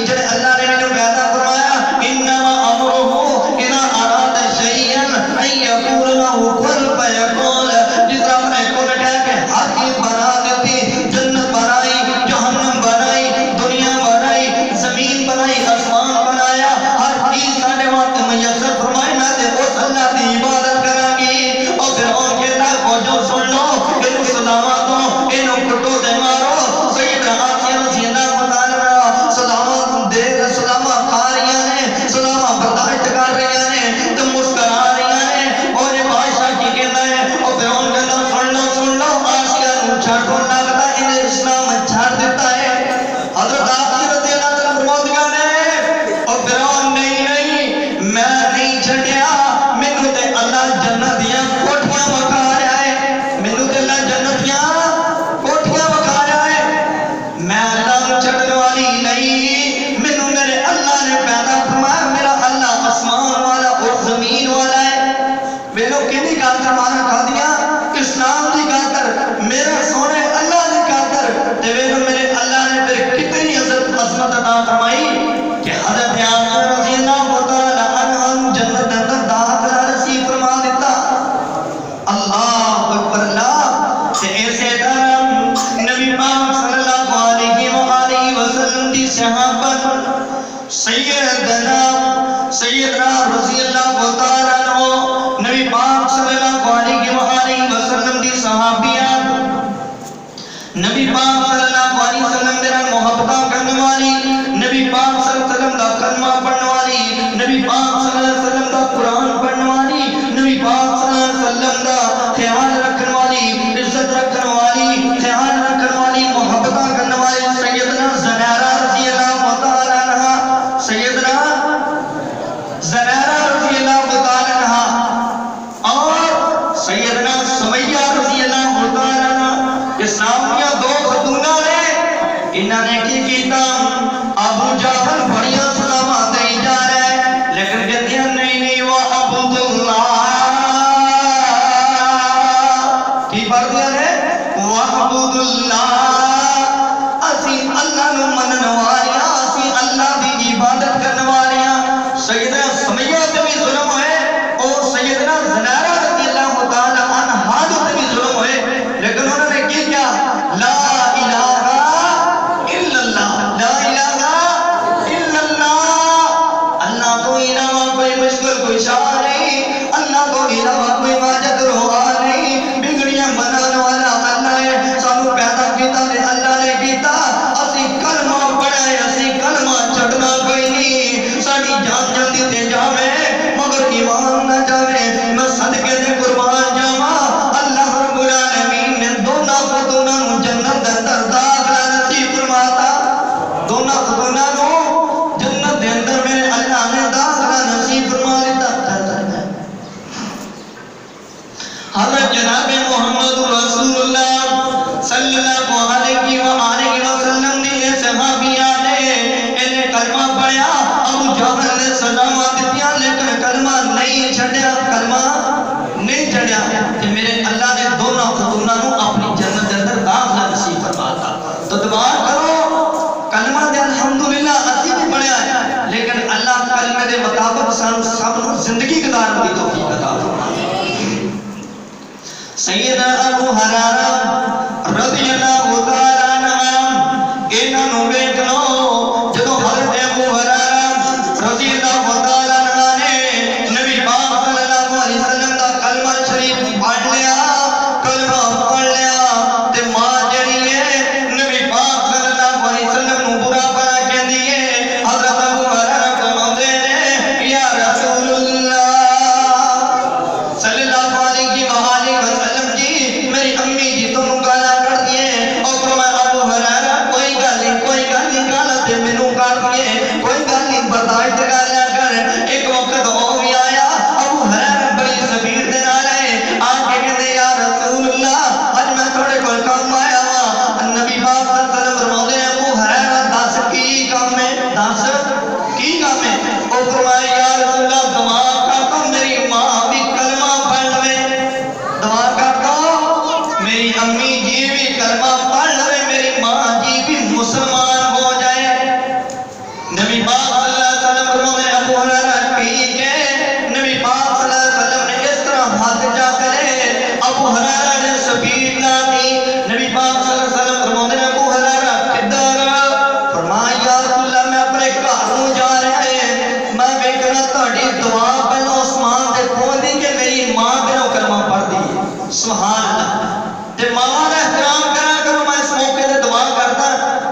جڑے اللہ نے انہوں پیدا فرمایا انما امرہ اذا اراد شیئا ان یقول له کن فیکون، جس طرح نے کن کہہ کے ہر چیز بنا دیتی، جنت بنائی، جہنم بنائی، دنیا بنائی، زمین بنائی، آسمان بنایا، ہر چیز سارے وقت میسر فرمائی، میں تے اس اللہ کی عبادت کریں گی۔ اور پھر ان کے تک جو سن لو انہوں سلاما دو، انہوں کٹو دے مارو، سیدہ آسیہ رضی اللہ تعالیٰ سلاما دے سلاما کھا رہی ہیں، سلاما برداشت کر رہی ہیں، تو مسکرا رہی ہیں، اور یہ بادشاہ کی کہنا ہے، اور پھر ان کے تک سن لو آسیہ نو چھاٹو لگتا انہیں اسلام چھاڑ دیتا ہے۔ حضرت آسیہ رضی اللہ تعالیٰ فرمایا نے اور فرعون نہیں میں نہیں چھڑیا، مینوں تے اللہ جنت دیاں کوٹھیاں وکھا رہا ہے، مینوں تے اللہ جنت دیاں کوٹھیاں وکھا رہا ہے، میں اللہ چھڑن والی نہیں، مینوں میرے اللہ نے پیدا فرمایا، میرا اللہ آسمان والا اور زمین والا ہے۔ میرے کینی خاطر مانا کھا دیا اسلام دی خاطر، میرے سونے اللہ دی خاطر، تے میرے اللہ نے پھر کتنی عظمت عطا فرمائی کہ حضرت آسیہ رضی اللہ تعالیٰ عنہ جنت اندر داخلہ نصیب فرما دیتا۔ اللہ اکبر اللہ۔ تے ایسے طرح نبی پاک صلی اللہ علیہ وآلہ وسلم دی صحابت سیدنا رضی اللہ تعالیٰ عنہ، نبی پاک صلی اللہ علیہ وآلہ وسلم دی صحابیات، نبی پاک صلی اللہ علیہ وسلم میرا محبتہ کرنے والی، نبی پاک صلی اللہ علیہ وسلم دا کلمہ پڑھنے والی، نبی پاک صلی اللہ علیہ وسلم دا قرآن پڑھنے والی، نبی پاک صلی اللہ علیہ وسلم دا خیال رکھنے والی، عزت رکھنے والی، خیال رکھنے والی، محبتہ کرنے والی سیدنا زنیرہ رضی اللہ تعالیٰ عنہ، سیدنا زنیرہ رضی اللہ تعالیٰ عنہ اور سیدنا سمیہ رضی اللہ تعالیٰ عنہ، اسلامیہ دو خاتوناں نے، انہوں نے کی کیتا ابو جہل بڑیاں سلامات دے جا رہے ہیں، لیکن کہتے ہیں نہیں وہ عبد اللہ کی پڑھ دیا ہے وہ عبد اللہ، اسی اللہ نو منن والیاں، اسی اللہ دی عبادت کرنے والیاں۔ سیدنا سمیہ تے بھی ظلم ہوئے اور سیدنا زنیرہ رضی اللہ تعالیٰ عنہا تے بھی ظلم ہوئے، لیکن انہوں نے کی کیا لا الہ الا اللہ، لا الہ الا اللہ، اللہ تو علاوہ کوئی مشکل کوئی شاہ نہیں، اللہ تو علاوہ کوئی واجد روا نہیں، بگڑیاں بنانے والا اللہ ہے، سانو پیدا کیتا تے اللہ نے کیتا، اسی کلمہ پڑھائے اسی کلمہ چھڑنا کوئی نہیں، ساڑی جان جلدی تے جاوے مگر ایمان نہ جاوے، میں صدقے دے قربان جاواں، اللہ رب العالمین نے دونوں خاتوناں نو جنت دے اندر داخلہ نصیب فرماتا، دونوں خاتوناں نو جنت دے اندر میرے اللہ نے داخلہ نصیب فرما دیتا۔ حضرت جناب محمد رسول اللہ صلی اللہ علیہ وآلہ وسلم نے صحابیات نے انہیں کلمہ پڑھیا، ابو جہل نے سلامات دیا لیکن کلمہ نہیں چھڑیا، کلمہ نہیں چھڑیا، کہ میرے اللہ نے دونوں خاتوناں نو اپنی جنت کے اندر داخلہ نصیب فرماتا۔ تو دعا کرو کلمہ دے الحمدللہ اسی بھی پڑھیا ہے، لیکن اللہ کلمہ دے مطابق سب نو زندگی گزارنے کی توفیق عطا فرمائے۔ سیدنا ابو ہریرہ رضی اللہ تعالیٰ عنہ، انہاں نو ویکھ لو جدوں حضرت ابو ہریرہ رضی اللہ تعالیٰ عنہ نے نبی پاک صلی اللہ علیہ وسلم دا کلمہ شریف پڑھ لیا، کلمہ پڑھ لیا تے ماں جڑی ہے نبی پاک صلی اللہ علیہ وسلم نو برا بھلا کہندی ہے، حضرت ابو ہریرہ فرماندے نے یا رسول اللہ صلی اللہ علیہ وآلہ وسلم جی میری امی جی تو گالا کر دیے، اور فرمایا ابو ہریرہ کوئی گل نہیں گالا تے مینوں کر دیے، کوئی گل نہیں برداشت کر لیا کر۔ ایک وقت او بھی آیا، ابو ہریرہ بڑی زبیر دے نال ہے، آ کے کہندے یا رسول اللہ اج میں تھوڑے کول کم آیا وا، نبی پاک صلی اللہ علیہ وسلم فرماندے ہیں ابو ہریرہ دس کی کم ہے، دس کی کم ہے؟ او فرمایا یا رسول اللہ دعا کر دو میری ماں بھی کلمہ پڑھ لے، دعا کر دو میری امی جی بھی کلمہ پڑھ لے، میری ماں جی بھی مسلمان ہو جائے۔ نبی پاک صلی اللہ علیہ وسلم فرماتے ہیں ابو ہریرہ پی کے نبی پاک صلی اللہ علیہ وسلم نے اس طرح ہاتھ جا کرے ابو ہریرہ نے سبیل نہ دی نبی پاک صلی اللہ علیہ وسلم فرماتے ہیں ابو ہریرہ کدھر فرمایا یا رسول اللہ میں اپنے گھر نوں جا رہا ہے میں ویکھنا تہاڈی دعا پہلو آسمان تے پہنچ دی کہ میری ماں پہلو کلمہ پڑھ دی سبحان اللہ تے ماواں دا احترام کرا کرو میں اس موقع تے دعا کردا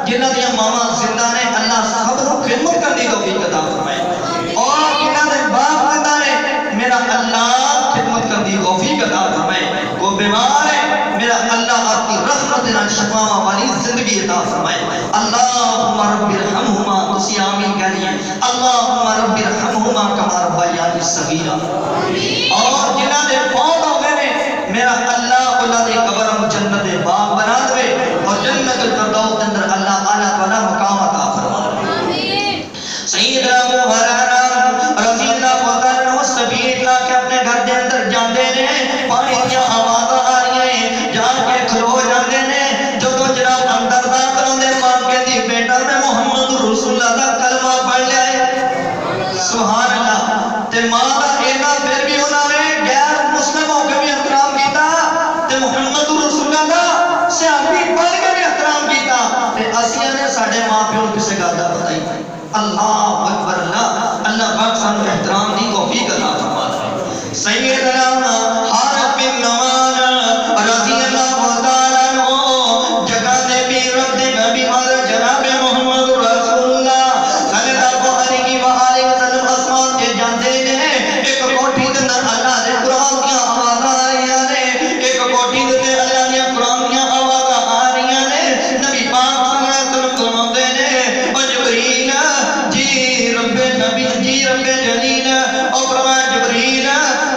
جنہاں دی ماواں زندہ نے اللہ سب نوں خدمت کرنے کی توفیق عطا فرمائے اور جنہاں دے باپ زندہ نے میرا اللہ خدمت کرنے کی توفیق عطا فرمائے وہ بیمار ہے میرا اللہ اپنی رحمت نال شفا والی زندگی عطا فرمائے اللہم رب ارحمہما تسی آمین کہنی ہے اللہم رب ارحمہما کما ربیانی صغیرا اور جنہاں دے فوت ہو گئے نے میرا اللہ انہاں دی قبر جنت باغ بنا دے اور جنت الفردوس اندر اللہ اعلی تعالی مقام عطا فرمائے سیدنا ابو ہریرہ رضی اللہ تعالی عنہ سبیل لا کے اپنے گھر دے اندر جاندے نے پانی دی آواز آ رہی ہے جا کے کھلو جاندے نے جدوں جناب اندر داخل ہوندے ماں کہندی بیٹا میں محمد رسول اللہ دا کلمہ پڑھ لیا ہے سبحان اللہ تے ماں دا اینا پھر بھی انہاں نے غیر مسلم ہو کے بھی احترام کیتا تے محمد رسول اللہ دا صحابی پڑھ کے بھی احترام کیتا تے اسیاں نے ساڈے ماں پیو کسے گل دا بتائی اللہ اکبر اللہ پاک سانو احترام دی توفیق عطا فرمائے سیدنا حارث بن نعمان رضی اللہ تعالی عنہ جگہ دے پیر دے نبی حضرت جناب محمد رسول اللہ صلی اللہ علیہ وآلہ وسلم آسمان تے جاندے نے ایک کوٹھی دے اندر اللہ دے قرآن دی آوازاں آ رہیاں نے ایک کوٹھی دے اللہ دی قرآن دی آوازاں آ رہیاں نے نبی پاک صلی اللہ علیہ وسلم فرماتے نے او جبریل جی رب نبی جی رب جلیل او فرمایا جبریل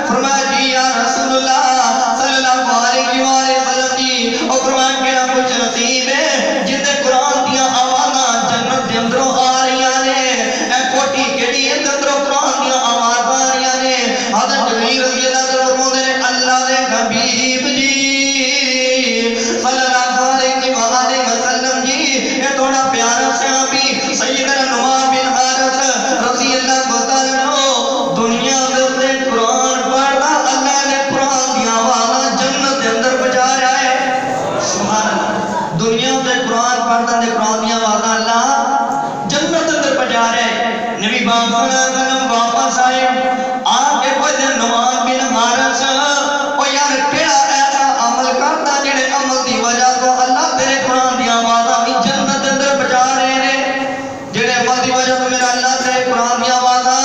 فرمایا جی یا رسول اللہ صلی اللہ علیہ وآلہ وسلم جی او فرمایا کیا کچھ نصیب ہے جن دے قرآن دیاں آوازاں جنت دے اندروں آ رہیاں نے اے کوٹھی کیڑی ہے اندروں قرآن دیاں آوازاں آ رہیاں نے حضرت جبریل رضی اللہ عنہ فرماتے نے اللہ دے حبیب جی صلی اللہ علیہ وآلہ وسلم جی اے تھوڑا پیارا صحابی سیدنا نعمان بن حارث رضی اللہ تعالی عنہ دنیا دے قرآن پڑھدا اللہ نے قرآن دی آواز جنت دے اندر بجا رہا ہے سبحان اللہ دنیا دے قرآن پڑھدا دے قرآن دی آواز اللہ جنت دے اندر بجا رہا ہے نبی پاک صلی اللہ علیہ وسلم واپس آئے آ کے پوچھے نعمان بن حارث او یار کیڑا ایسا عمل کردا جڑے عمل دی وجہ تو اللہ تیرے قرآن دی آوازاں بھی جنت دے اندر بجا رہے نے جڑے عمل دی وجہ تو میرا اللہ تیرے قرآن دی آوازاں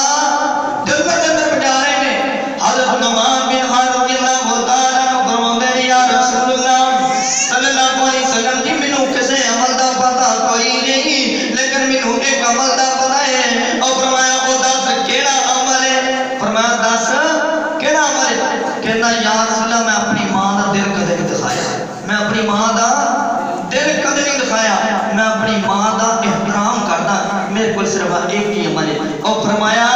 جنت دے اندر بجا رہے نے حضرت نعمان بن حارث رضی اللہ تعالی عنہ فرماتے ہیں یا رسول اللہ صلی اللہ علیہ وسلم جی مینوں کسے عمل دا پتہ کوئی نہیں لیکن مینوں ایک عمل دا پتہ ہے او فرمایا او دس کیڑا عمل ہے فرمایا دس کیڑا عمل ہے کہنا یا رسول اللہ میں اپنی ماں دا دل کدے نہیں دکھایا میں اپنی ماں دا دل کدے نہیں دکھایا میں اپنی ماں دا احترام کردا میرے کو صرف ایک ہی عمل ہے او فرمایا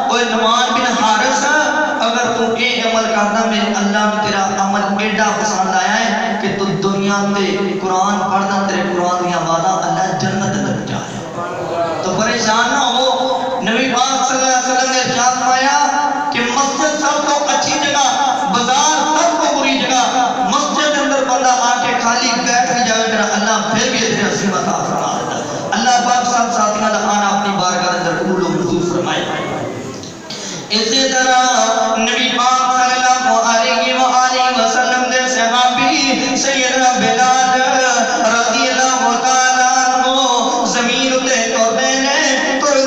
او نعمان بن حارث اگر تو یہ عمل کرنا میرے اللہ نے تیرا عمل ایڈا پسند آیا ہے کہ تو دنیا تے قرآن پڑھنا تیرے قرآن دی آوازاں اللہ جنت اندر پہنچا ہے تو پریشان نہ ہو نبی پاک صلی اللہ علیہ وسلم نے ارشاد فرمایا کہ مسجد سب کو اچھی جگہ بازار سب کو بری جگہ مسجد اندر بندہ آ کے خالی بیٹھ بھی جائے میرا اللہ پھر بھی اتنے عظیم عطا فرما دیتا اللہ پاک سب ساتھیاں کا آنا اپنی بارگاہ اندر قبول و منظور فرمائے اسی طرح نبی پاک صلی اللہ علیہ وآلہ وسلم دے صحابی سیدنا بلال رضی اللہ تعالی عنہ زمین تے ٹردے نے تر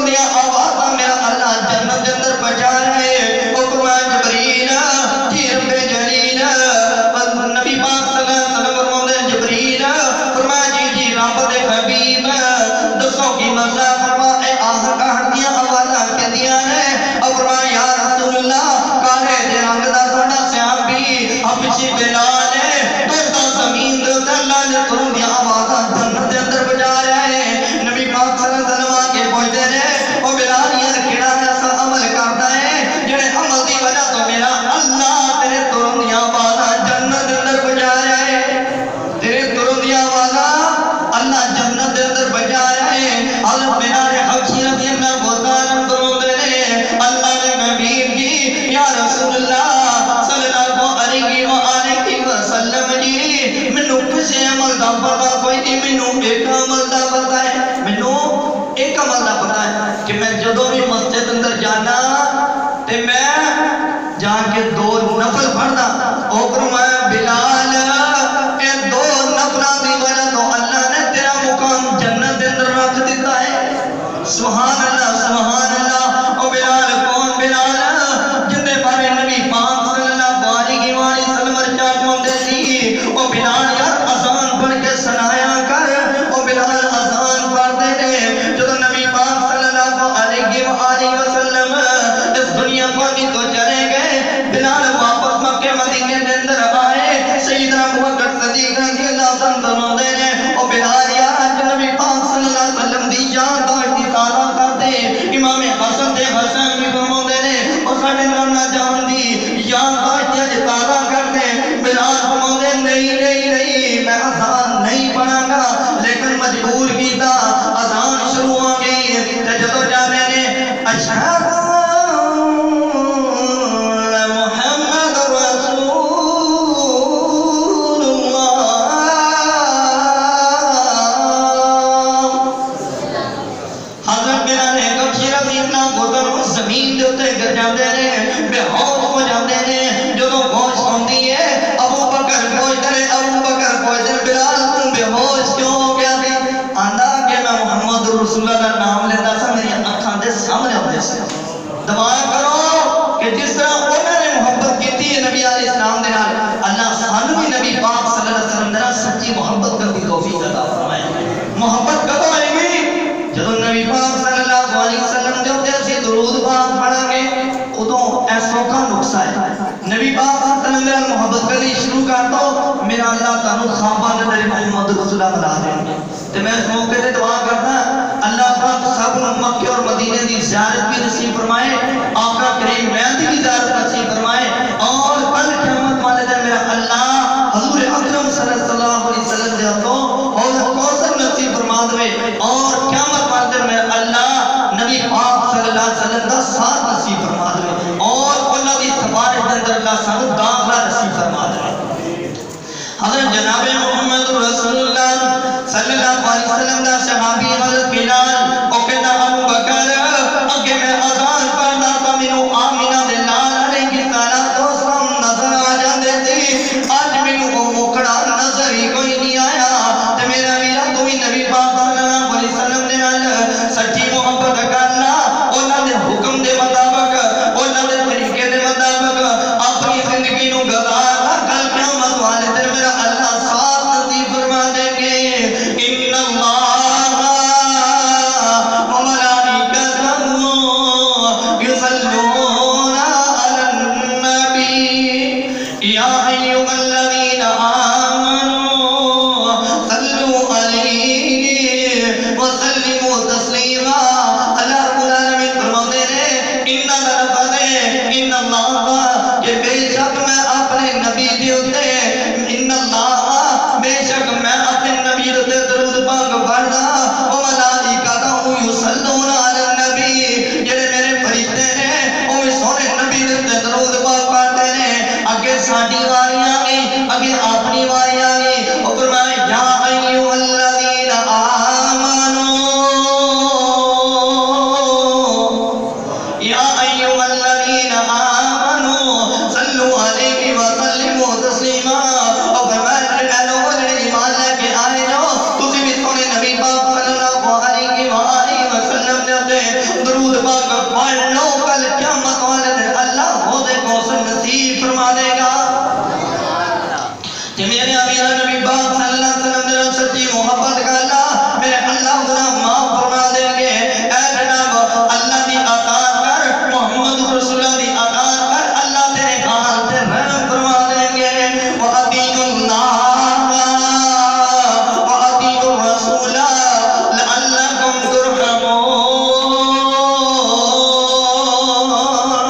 میں جدوں بھی مسجد اندر جانا تے میں جا کے 2 نفل پڑھنا او فرمایا بلال اے 2 نفلاں دی وجہ تو اللہ نے تیرا مقام جنت دے اندر رکھ دیتا ہے سبحان اللہ سبحان اللہ او بلال کون بلال جن دے بارے نبی پاک صلی اللہ علیہ وسلم ارشاد فرماتے سی او بلال یار اذان پڑھ کے سنایا کر او بلال اذان پڑھتے نے جب نبی پاک صلی اللہ علیہ وسلم اس دنیا کو نہیں تو چلے گئے بلال واپس مکہ مدینے کے اندر آئے سیدنا ابوبکر صدیق رضی اللہ عنہ فرماتے ہیں او بلال یار نبی پاک صلی اللہ علیہ وسلم دی جان داشتی تعالیٰ کرتے امام حسن دے حسن بھی فرماتے ہیں اور ساڑھے نانا جان دی جان داشتی تعالیٰ کرتے بلال فرماتے نہیں نہیں نہیں میں اذان نہیں پڑھا گا لیکن مجبور کیتا اذان شروع ہو گئی تے جدو جانے نے اشہد محمد رسول اللہ حضرت بلال کبشی رضی اللہ عنہ زمین دے اتے گر جاندے نے بے ہوش ہو جاندے نے جدو ہوش ہوندی ہے ابوبکر پوچھتے بلال تم بے ہوش کیوں ہو گیا تھی آندہ کہ میں محمد رسول اللہ کا نام لیتا سا میری اکھاں دے سامنے ہوتے سے دعا کرو کہ جس طرح انہوں نے محبت کی تھی نبی علیہ السلام دے نال اللہ سانو بھی نبی پاک صلی اللہ علیہ وسلم دے نال سچی محبت کر دی توفیق عطا فرمائے محبت کب آئے گی جب نبی پاک صلی اللہ علیہ وسلم دے اوپر اسی درود پاک پڑھا گے ادوں ایسا کا نقصہ ہے نبی پاک صلی اللہ علیہ وسلم دے محبت کرنی شروع کر دو میرا اللہ تعالیٰ خوابان دے محمد رسول اللہ ملا دیں گے تو میں اس موقع سے دعا کرتا اللہ پاک سب مکہ اور مدینے دی زیارت بھی نصیب فرمائے آقا کریم مہدی کی زیارت نصیب فرمائے اور کل قیامت والے دن میرا اللہ حضور اکرم صلی اللہ علیہ وسلم دے ہاتھوں اور کوثر نصیب فرما دے اور قیامت والے دن میرا اللہ نبی پاک صلی اللہ علیہ وسلم دا ساتھ نصیب فرما دے اور اللہ دی سفارش دے اندر اللہ سانو داخلہ نصیب فرما دے حضرت جناب محمد رسول اللہ صلی اللہ علیہ وسلم دا صحابی حضرت بلال او کہنا ابو بکر اگے میں اذان پڑھنا تھا مینوں آمینہ دے لال علیہ السلام نظر آ جاندے تھی اج مینوں او موکڑا نظر ہی کوئی نہیں آیا تے میرا ویرا تو ہی نبی پاک صلی اللہ علیہ وسلم دے نال سچی محبت کرنا انہاں دے حکم دے مطابق انہاں دے طریقے دے مطابق اپنی زندگی نوں گزارنا کل قیامت والے دن میرا اللہ ساتھ نصیب فرما دیں گے ان اللہ وملائکتہ یصلون علی النبی یا ایھا الذین آمنوا صلوا علیہ وسلموا تسلیما اللہ رب العالمین فرماتے ہیں ان اللہ کہ بے شک میں اپنے نبی دے اوتے ان اللہ بے شک میں اپنے نبی دے درود پاک پڑھدا او ملائکہ یصلون علی النبی جڑے میرے فرشتے نے او سونے نبی دے درود پاک پڑھتے ہیں اگے ساڈی واری آ گئی اگے اپنی واری آ گئی او فرمایا یا ایھا الذین آمنو یا ایھا الذین آمنو صلوا علیہ وسلموا تسلیما او فرمایا اے لوگو جڑے ایمان لے کے آئے ہو تسی بھی سونے نبی پاک صلی اللہ علیہ وسلم دے درود پاک پڑھ لو کل قیامت والے دن اللہ حوض کوثر نصیب فرما دے گا کہ میرے امیر نبی پاک صلی اللہ علیہ وسلم دے سچی محبت کا اللہ میرے اللہ گناہ معاف فرما دیں گے اے جناب اللہ دی اطاعت کر محمد رسول اللہ دی اطاعت کر اللہ تیرے حال تے رحم فرما دیں گے وَأَطِیعُوا اللَّهَ وَأَطِیعُوا الرَّسُولَ لَعَلَّکُمْ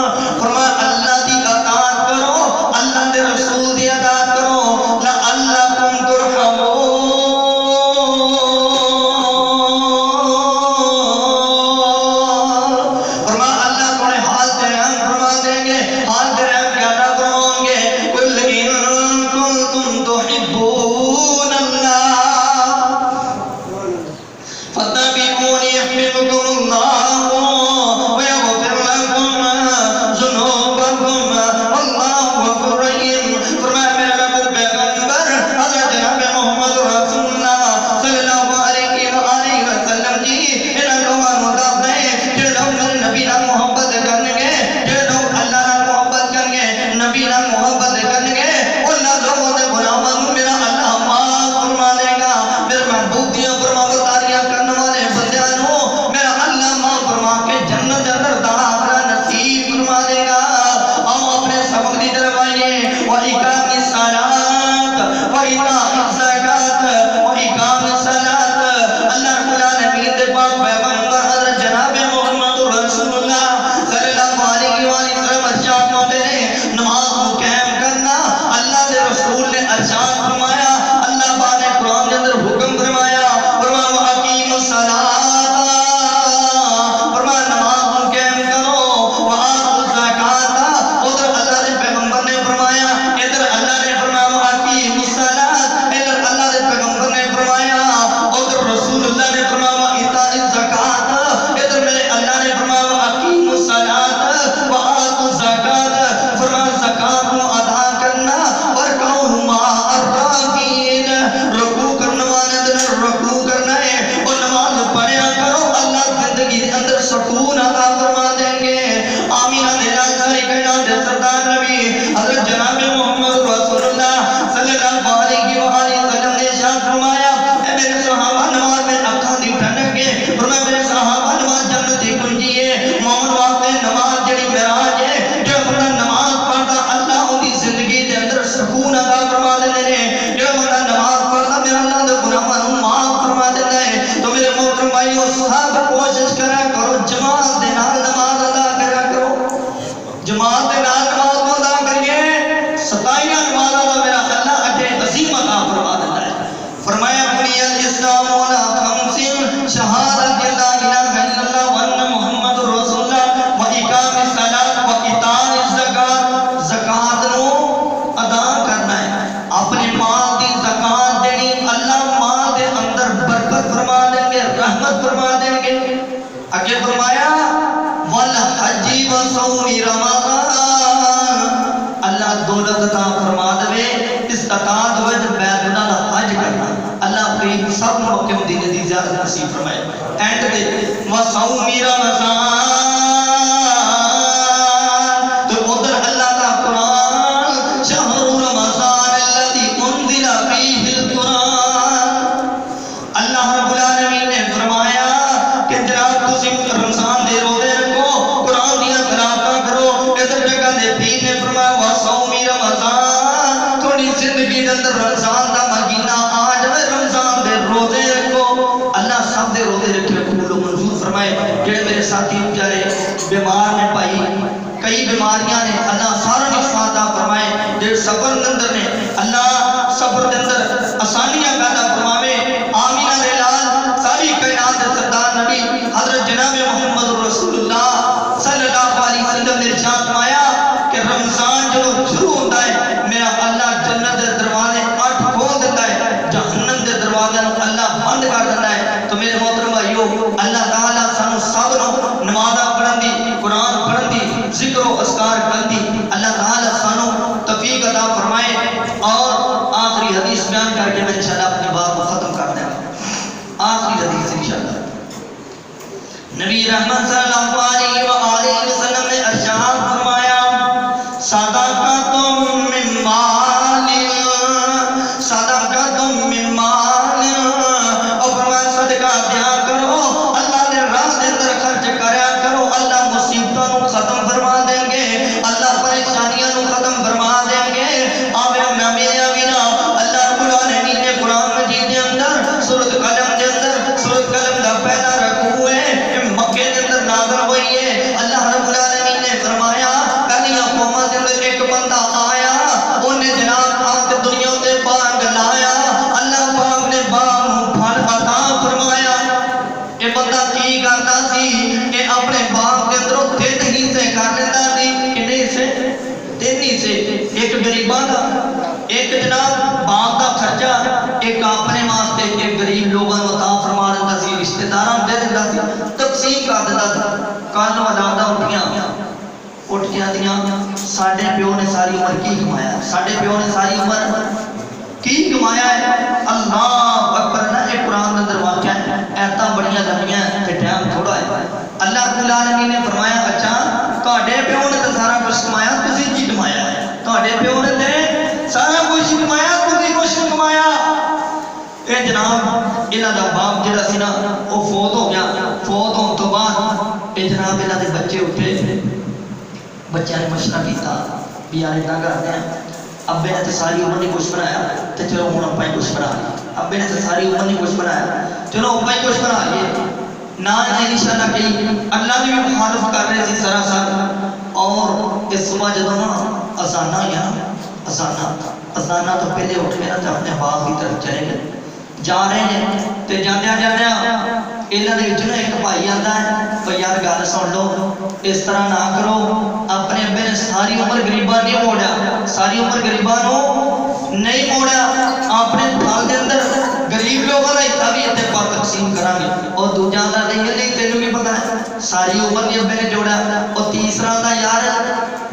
تُرْحَمُونَ عطا فرما دے استطاعت ہوئے تو بیت اللہ کا حج کرنا اللہ کریم سب مکہ مدینے دی زیادہ نصیب فرمائے اینڈ دے وصوم رمضان تو ادھر اللہ کا قرآن شہر رمضان الذی انزل فیہ القرآن اللہ رب العالمین نے فرمایا کہ جناب تسی رمضان دے روزے رکھو قرآن دیا تلاوتاں کرو ادھر جگہ دے پیر نے فرمایا وصوم رمضان تھوڑی زندگی دے اندر رمضان دا مہینہ آ جائے رمضان دے روزے رکھو اللہ سب دے روزے رکھے قبول و منظور فرمائے جڑے میرے ساتھی پیارے بیمار نے پائی کئی بیماریاں نے اللہ سارا نفاذہ فرمائے جڑے صبر دے اندر نے اللہ صبر دے اندر آسانیاں پیدا فرماوے آمینہ دے لال ساری کائنات دے سردار نبی حضرت جناب محمد رسول اللہ صلی اللہ علیہ وسلم نے ارشاد فرمایا کہ رمضان جو شروع ہوتا ہے میرا اللہ جنت دے دروازے 8 کھول دیتا ہے جہنم دے دروازے اللہ بند کر دیتا ہے تو میرے محترم بھائیو اللہ تعالیٰ سانو سب نو نمازاں پڑھن دی قرآن پڑھن دی ذکر و اذکار کرن دی اللہ تعالیٰ سانو توفیق عطا فرمائے اور آخری حدیث بیان کر کے میں انشاءاللہ اپنی بات کو ختم کر دیں آخری حدیث انشاءاللہ نبی رحمت صلی اللہ علیہ وآلہ وسلم نے ارشاد فرمایا صدقۃ من مال صدقۃ من مال اور فرمایا صدقہ دیا کرو اللہ نے راہ دے اندر خرچ کریا کرو اللہ مصیبتوں کو ختم فرما دیں گے اللہ پریشانیاں کو ختم فرما دیں گے آوے میرا میرا اللہ رب العالمین نے قرآن مجید دے اندر سورۃ قلم دے اندر سورۃ قلم دا پہلا رکوع ہے مکے دے اندر نازل ہوئی ہے اللہ رب العالمین نے فرمایا پہلی قوماں دے اندر ایک بندہ آیا انہیں جناب آپ کے دنیا تے باغ لایا اللہ پاک نے باغ نوں پھل عطا فرمایا اے بندہ کی کردا سی کہ اپنے باغ دے اندروں 3 حصے کر لیندا سی کنے حصے 3 حصے ایک غریباں دا ایک جناب باغ دا خرچہ ایک اپنے واسطے ایک غریب لوگاں نوں عطا فرما دیندا سی رشتہ داراں دے دیندا سی تقسیم کر دیندا سی کل اولاداں اٹھ کے آدیاں ساڈے پیو نے ساری عمر کی کمایا ساڈے پیو نے ساری عمر کی کمایا ہے اللہ اکبر نہ ایک قرآن اندر واقعہ ہے ایتاں بڑیاں لمبیاں تے ٹائم تھوڑا ہے اللہ رب العالمین نے فرمایا اچھا تہاڈے پیو نے تے سارا کچھ کمایا تسی کی کمایا ہے تہاڈے پیو نے تے سارا کچھ کمایا تسی کچھ نہیں کمایا اے جناب انہاں دا باپ جڑا سی نا او فوت ہو گیا فوت ہون تو بعد اے جناب انہاں دے بچے اٹھے بچیاں نے مشورہ کیتا بھی یار اتنا کرتے ہیں ابے نے تو ساری عمر نہیں کچھ بنایا تو چلو ہوں ابا ہی کچھ بنا لیا ابے نے تو ساری عمر نہیں کچھ بنایا چلو ابا ہی کچھ بنا لیے نہ انشاءاللہ کہیں اللہ نے بھی مخالف کر رہے تھے سراسر اور اس صبح جدوں نا اذاناں یا اذاناں تو پہلے اٹھ کے نا اپنے باغ کی طرف چلے گئے جا رہے ہیں تے جاندیاں انہاں دے وچ نا ایک بھائی آندا ہے او یار گل سن لو اس طرح نہ کرو اپنے ابے نے ساری عمر غریباں نہیں موڑیا ساری عمر غریباں نو نہیں موڑیا اپنے پھل دے اندر غریب لوگاں دا حصہ بھی اتنے پا تقسیم کران گے اور دوجا دا نہیں تینوں بھی پتہ ہے ساری عمر نہیں ابے نے جوڑا اور تیسرا دا یار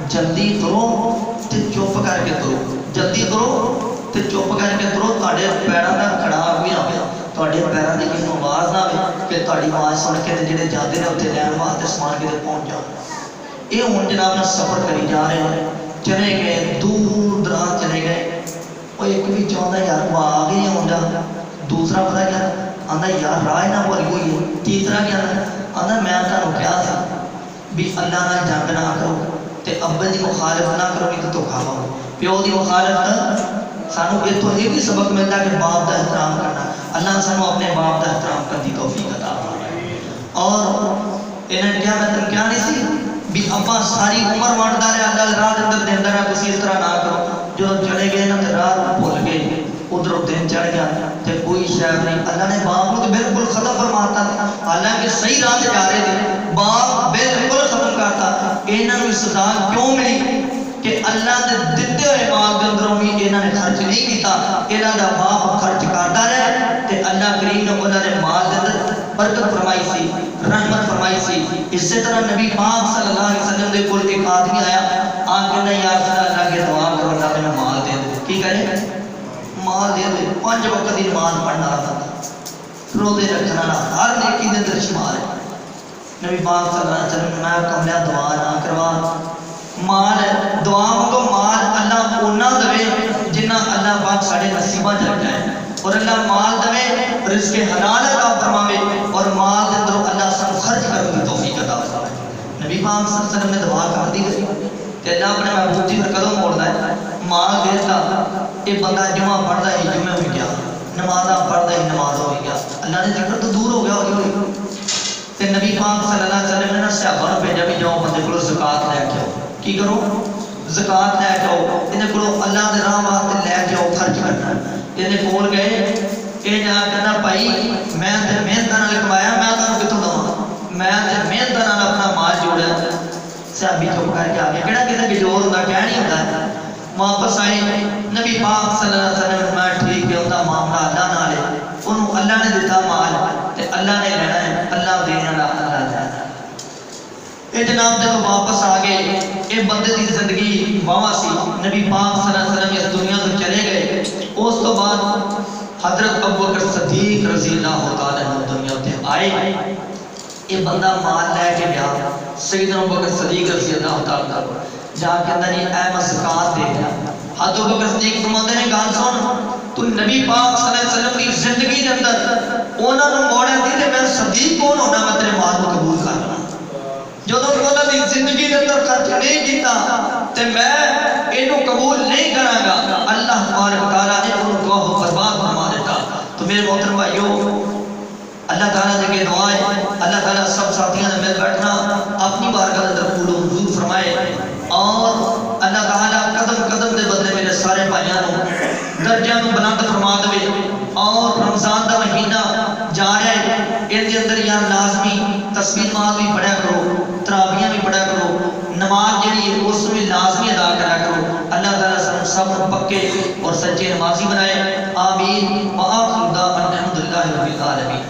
جلدی کرو تے چپ کر کے کرو جلدی کرو تے چپ کر کے کرو تہاڈے پیراں دا کھڑاو بھی نہ ہوے تہاڈے پیراں دی کوئی آواز نہ ہوے کہ تہاڈی آواز سن کے تے جڑے جاندے نے اوتھے لین واسطے سامان کتے پہنچ جان یہ ہن جناب نے سفر کری جا رہے ہیں چلے گئے دور دراز چلے گئے وہ ایک بھی چاہتا یار وہ آ گئے ہوندا دوسرا پتہ کیا آندا یار راہ نہ بھول گئی ہے تیسرا کیا آندا میں تانوں کہا سی بھی اللہ نال جنگ نہ کرو تے ابے دی مخالفت نہ کرو نہیں تو دھوکا کھاؤ پیو دی مخالفت سانو اتوں یہ بھی سبق ملتا ہے کہ باپ کا احترام کرنا اللہ سانو اپنے باپ کا احترام کرنے کی توفیق عطا فرمائے اور انہوں نے کیا میں تم کیا نہیں سی بھی ابا ساری عمر وانٹدا رہا اللہ راہ دے اندر دیندا رہا تسی اس طرح نہ کرو جو چلے گئے نا تے راہ بھول گئے ادھر دن چڑھ گیا تے کوئی شاید نہیں اللہ نے باپ کو بالکل ختم فرماتا تھا حالانکہ صحیح راہ تے جا رہے تھے باپ بالکل ختم کرتا انہاں نوں سزا کیوں ملی کہ اللہ دے دتے ہوئے مال دے اندروں بھی انہاں نے خرچ نہیں کیتا انہاں دا باپ خرچ کردا رہا تے اللہ کریم نے انہاں دے مال دے اندر برکت فرمائی سی، رحمت فرمائی سی۔ اسی طرح نبی پاک صلی اللہ علیہ وسلم دے کول ایک آدمی آیا، آن کے نہیں یا رسول اللہ کے دعا کرو اللہ میں مال دے دے۔ کی کہے؟ مال دے دے۔ 5 وقت دی نماز پڑھنا رہا تھا، روزے رکھنا رہا، ہر نیکی دے اندر شمار ہے۔ نبی پاک صلی اللہ علیہ وسلم میں کملیا دعا نہ کروا، مال دعا کو مال اللہ اونا دے جنہ اللہ پاک ساڑے نصیبہ چل جائے، اور اللہ مال دے رزق حلال عطا فرماوے، اور مال دے اندر اللہ سب خرچ کرنے کی توفیق عطا فرماوے۔ نبی پاک صلی اللہ علیہ وسلم نے دعا کر دی گئی کہ اللہ اپنے محبوب جی پر قدم موڑتا ہے، مال دیتا یہ بندہ جمعہ پڑھتا ہی جمعہ ہوئی گیا، نمازہ پڑھتا ہی نماز ہوئی گیا، اللہ نے ذکر تو دور ہو گیا ہوئی تے نبی پاک صلی اللہ علیہ وسلم نے صحابہ نے بھیجا بھی جاؤ بندے کو زکات لے کے آؤ، کی کرو زکات لے کے آؤ، انہیں کو اللہ دے راہ واسطے لے کے آؤ، خرچ کرنا۔ انہیں کول گئے یہ جا کہنا بھائی میں تے محنت نال کمایا، میں تانوں کتوں دواں، میں تے محنت نال اپنا مال جوڑیا۔ صحابی چپ کر کے آ گیا، کہڑا کسی کے جوڑ ہوندا کہہ نہیں ہوندا، واپس آئے نبی پاک صلی اللہ علیہ وسلم میں ٹھیک ہے اوندا معاملہ اللہ نال ہے، انہوں اللہ نے دیتا مال تے اللہ نے لینا ہے، اللہ دینا اللہ دینا۔ یہ جناب جب واپس آ گئے یہ بندے دی زندگی واہ سی، نبی پاک صلی اللہ علیہ وسلم اس دنیا تو چلے گئے، اس تو بعد حضرت ابوبکر صدیق رضی اللہ تعالیٰ عنہ دنیا تے آئے، یہ بندہ مال لے کے گیا سیدنا ابوبکر صدیق رضی اللہ تعالیٰ جا کے اندر یہ اے میں زکات دے گیا۔ حضرت ابوبکر صدیق فرماتے ہیں گل سن تو نبی پاک صلی اللہ علیہ وسلم کی زندگی کے اندر انہوں نے موڑے دی تے میں صدیق کون ہونا، میں تیرے مال کو قبول کرنا، جو تو انہوں نے زندگی کے اندر خرچ نہیں کیتا تے میں انہوں قبول نہیں کراں گا، اللہ تبارک تعالیٰ نے ان کو برباد فرما دیتا۔ تو میرے محترم بھائیو اللہ تعالیٰ سے کہ دعائیں اللہ تعالیٰ سب ساتھیاں نے مل بیٹھنا اپنی بارگاہ اندر قبول و منظور فرمائے، اور اللہ تعالیٰ قدم قدم دے بدلے میرے سارے بھائیاں نو درجہ نو بلند فرما دے، اور رمضان دا مہینہ جا رہا ہے ان کے اندر یا لازمی تسبیح نماز بھی پڑھا کرو، تراویحاں بھی پڑھا کرو، نماز جڑی ہے اس میں لازمی ادا کرا کرو۔ اللہ تعالیٰ سب پکے اور سچے نمازی بنائے، آمین۔ وآخر دعوانا الحمدللہ رب العالمین۔